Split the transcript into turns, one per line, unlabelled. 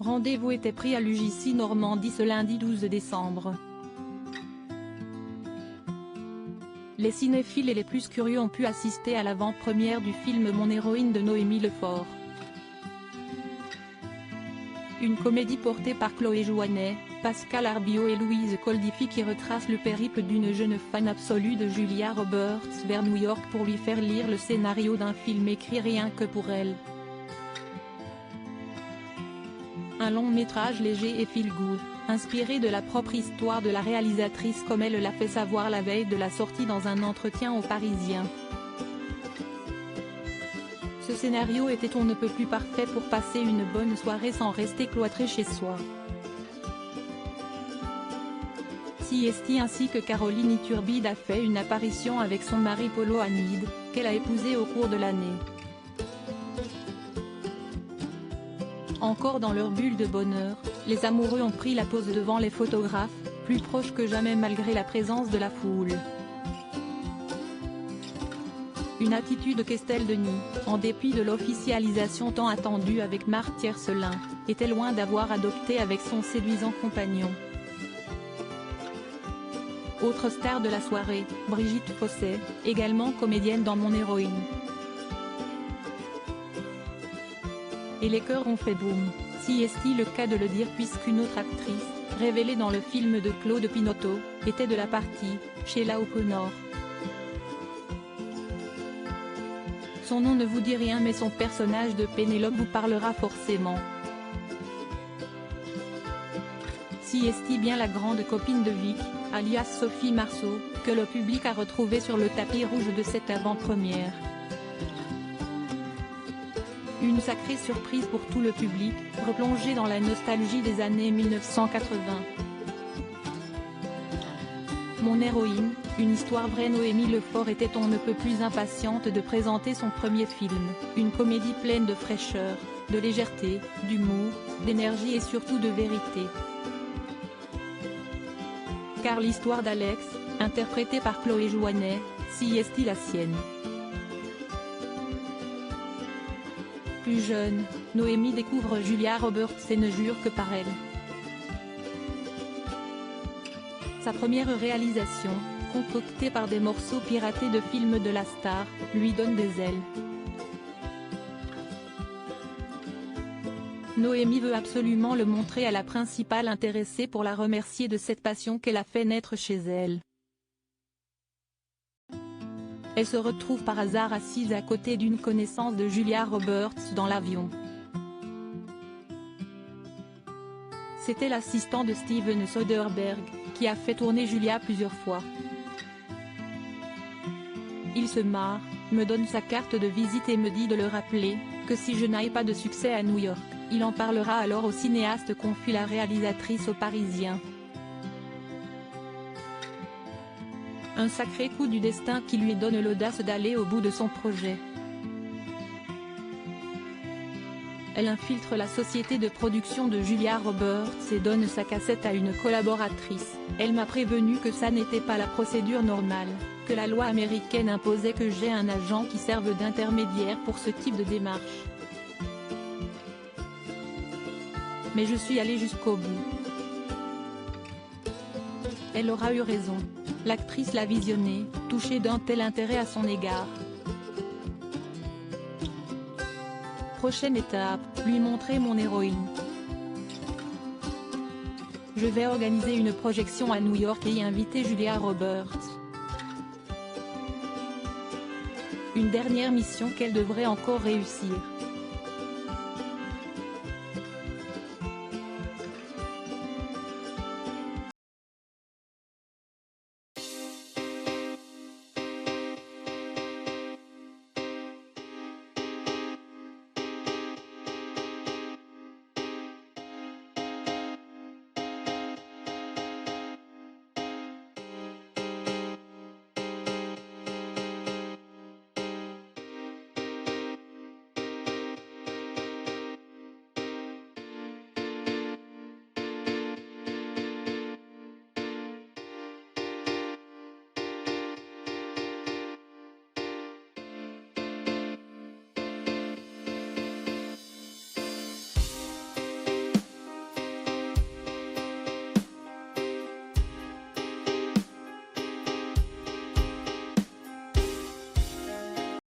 Rendez-vous était pris à l'UJC Normandie ce lundi 12 décembre. Les cinéphiles et les plus curieux ont pu assister à l'avant-première du film Mon héroïne de Noémie Lefort. Une comédie portée par Chloé Jouannet, Pascal Arbiot et Louise Coldifi qui retrace le périple d'une jeune fan absolue de Julia Roberts vers New York pour lui faire lire le scénario d'un film écrit rien que pour elle. Un long métrage léger et feel-good, inspiré de la propre histoire de la réalisatrice comme elle l'a fait savoir la veille de la sortie dans un entretien au Parisien. Ce scénario était on ne peut plus parfait pour passer une bonne soirée sans rester cloîtré chez soi. Siesti ainsi que Caroline Iturbide a fait une apparition avec son mari Polo Hanid, qu'elle a épousé au cours de l'année. Encore dans leur bulle de bonheur, les amoureux ont pris la pose devant les photographes, plus proches que jamais malgré la présence de la foule. Une attitude qu'Estelle Denis, en dépit de l'officialisation tant attendue avec Marc Tiercelin, était loin d'avoir adopté avec son séduisant compagnon. Autre star de la soirée, Brigitte Fossey, également comédienne dans Mon héroïne. Et les cœurs ont fait boum, si est-il le cas de le dire puisqu'une autre actrice, révélée dans le film de Claude Pinoteau, était de la partie, Sheila O'Connor. Son nom ne vous dit rien mais son personnage de Pénélope vous parlera forcément. Si est-il bien la grande copine de Vic, alias Sophie Marceau, que le public a retrouvée sur le tapis rouge de cette avant-première. Une sacrée surprise pour tout le public, replongé dans la nostalgie des années 1980. Mon héroïne, une histoire vraie. Noémie Lefort était on ne peut plus impatiente de présenter son premier film, une comédie pleine de fraîcheur, de légèreté, d'humour, d'énergie et surtout de vérité. Car l'histoire d'Alex, interprétée par Chloé Jouannet, si est-il la sienne. Plus jeune, Noémie découvre Julia Roberts et ne jure que par elle. Sa première réalisation, concoctée par des morceaux piratés de films de la star, lui donne des ailes. Noémie veut absolument le montrer à la principale intéressée pour la remercier de cette passion qu'elle a fait naître chez elle. Elle se retrouve par hasard assise à côté d'une connaissance de Julia Roberts dans l'avion. C'était l'assistant de Steven Soderbergh, qui a fait tourner Julia plusieurs fois. Il se marre, me donne sa carte de visite et me dit de le rappeler, que si je n'aille pas de succès à New York, il en parlera alors au cinéaste confie la réalisatrice au Parisien. Un sacré coup du destin qui lui donne l'audace d'aller au bout de son projet. Elle infiltre la société de production de Julia Roberts et donne sa cassette à une collaboratrice. Elle m'a prévenu que ça n'était pas la procédure normale, que la loi américaine imposait que j'ai un agent qui serve d'intermédiaire pour ce type de démarche. Mais je suis allée jusqu'au bout. Elle aura eu raison. L'actrice l'a visionné, touchée d'un tel intérêt à son égard. Prochaine étape, lui montrer mon héroïne. Je vais organiser une projection à New York et y inviter Julia Roberts. Une dernière mission qu'elle devrait encore réussir.